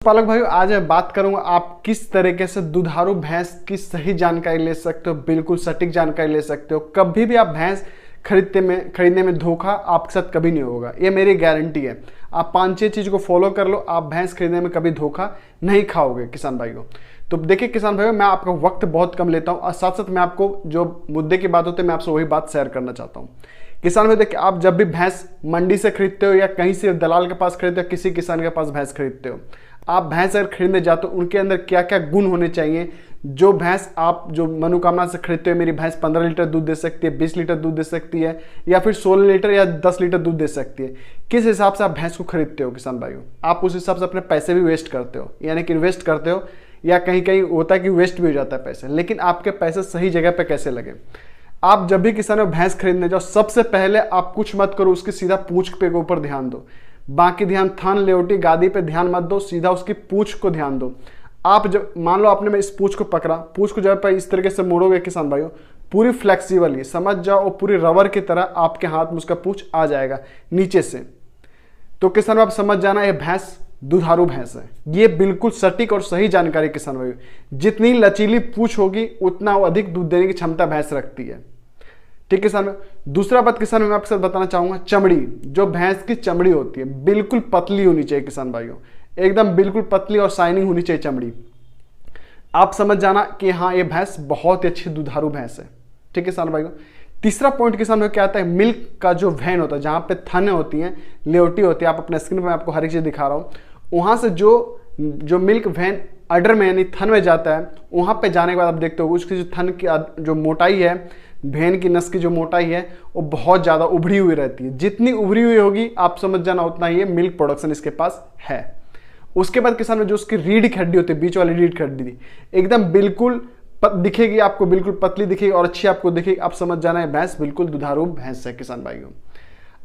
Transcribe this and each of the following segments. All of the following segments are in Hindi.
पशुपालक भाइयों, आज मैं बात करूंगा आप किस तरीके से दुधारू भैंस की सही जानकारी ले सकते हो, बिल्कुल सटीक जानकारी ले सकते हो। कभी भी आप भैंस खरीदने में धोखा आपके साथ कभी नहीं होगा, ये मेरी गारंटी है। आप 5-6 चीज़ को फॉलो कर लो, आप भैंस खरीदने में कभी धोखा नहीं खाओगे किसान भाइयों। तो देखिए किसान भाइयों, मैं आपका वक्त बहुत कम लेता हूँ और साथ साथ मैं आपको जो मुद्दे की बात होती है मैं आपसे वही बात शेयर करना चाहता हूँ। किसान भाई देखिए, आप जब भी भैंस मंडी से खरीदते हो या कहीं से दलाल के पास खरीदते हो, किसी किसान के पास भैंस खरीदते हो, आप भैंस अगर खरीदने जाते हो उनके अंदर क्या क्या गुण होने चाहिए। जो भैंस आप जो मनोकामना से खरीदते हो, मेरी भैंस 15 लीटर दूध दे सकती है, 20 लीटर दूध दे सकती है या फिर 16 लीटर या 10 लीटर दूध दे सकती है, किस हिसाब से आप भैंस को खरीदते हो किसान भाइयों, आप उस हिसाब से अपने पैसे भी वेस्ट करते हो, यानी कि इन्वेस्ट करते हो, या कहीं कहीं होता है कि वेस्ट भी हो जाता है पैसे। लेकिन आपके पैसे सही जगह पर कैसे लगे। आप जब भी किसान भैंस खरीदने जाओ, सबसे पहले आप कुछ मत करो, उसकी सीधा पूंछ पे ऊपर ध्यान दो। बाकी ध्यान थान लेवटी गादी पे ध्यान मत दो, सीधा उसकी पूंछ को ध्यान दो। आप जब मान लो आपने इस पूंछ को पकड़ा, पूंछ को जब इस तरीके से मोड़ोगे किसान भाइयों, पूरी फ्लेक्सिबल है, समझ जाओ, और पूरी रबर की तरह आपके हाथ में उसका पूंछ आ जाएगा नीचे से। तो किसान आप समझ जाना, ये भैंस दुधारू भैंस है। ये बिल्कुल सटीक और सही जानकारी किसान भाइयों। जितनी लचीली पूंछ होगी उतना अधिक दूध देने की क्षमता भैंस रखती है। ठीक किसान भाई, दूसरा बात किसान मैं आपके साथ बताना चाहूंगा, चमड़ी। जो भैंस की चमड़ी होती है बिल्कुल पतली होनी चाहिए किसान भाइयों, एकदम बिल्कुल पतली और शाइनिंग होनी चाहिए चमड़ी। आप समझ जाना कि हाँ, ये भैंस बहुत ही अच्छी दुधारू भैंस है। ठीक है किसान भाइयों। तीसरा पॉइंट किसान भाई क्या आता है, मिल्क का जो वैन होता है, जहां पे थन होती हैं, लेवटी होती है, आप अपने स्क्रीन पर आपको हर एक चीज दिखा रहा हूं, वहां से जो मिल्क वैन अडर में यानी थन में जाता है, वहां पे जाने के बाद आप देखते हो उसकी जो थन की जो मोटाई है, भेन की नस की जो मोटाई है वो बहुत ज़्यादा उभरी हुई रहती है। जितनी उभरी हुई होगी आप समझ जाना उतना ही मिल्क प्रोडक्शन इसके पास है। उसके बाद किसान में जो उसकी रीढ़ की हड्डी होती है, बीच वाली रीढ़ की हड्डी एकदम बिल्कुल दिखेगी आपको, बिल्कुल पतली दिखेगी और अच्छी आपको दिखेगी। आप समझ जाना है भैंस बिल्कुल दुधारू भैंस है किसान भाइयों।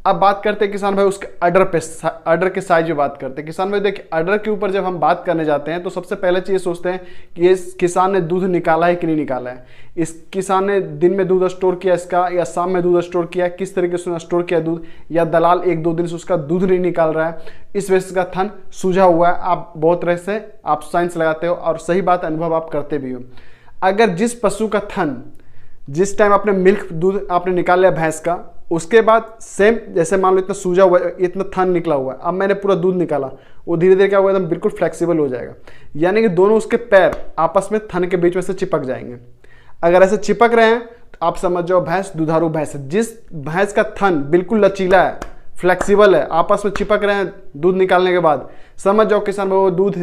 अब बात करते हैं किसान भाई उसके अडर के साइज में बात करते हैं किसान भाई। देखिए, अडर के ऊपर जब हम बात करने जाते हैं तो सबसे पहले चीज सोचते हैं कि इस किसान ने दूध निकाला है कि नहीं निकाला है, इस किसान ने दिन में दूध स्टोर किया इसका या शाम में दूध स्टोर किया, किस तरीके से स्टोर किया दूध, या दलाल 1-2 दिन से उसका दूध नहीं निकाल रहा है, इस वजह से उसका थन सूझा हुआ है। आप बहुत तरह से आप साइंस लगाते हो और सही बात अनुभव आप करते भी हो। अगर जिस पशु का थन जिस टाइम आपने मिल्क दूध आपने निकाल लिया भैंस का, उसके बाद सेम जैसे मान लो इतना सूजा हुआ है, इतना थन निकला हुआ है, अब मैंने पूरा दूध निकाला, वो धीरे धीरे क्या हुआ एकदम बिल्कुल फ्लेक्सिबल हो जाएगा, यानी कि दोनों उसके पैर आपस में थन के बीच में से चिपक जाएंगे। अगर ऐसे चिपक रहे हैं तो आप समझ जाओ भैंस दुधारू भैंस है। जिस भैंस का थन बिल्कुल लचीला है, फ्लेक्सिबल है, आपस में चिपक रहे हैं दूध निकालने के बाद, समझ जाओ किसान भाई वो दूध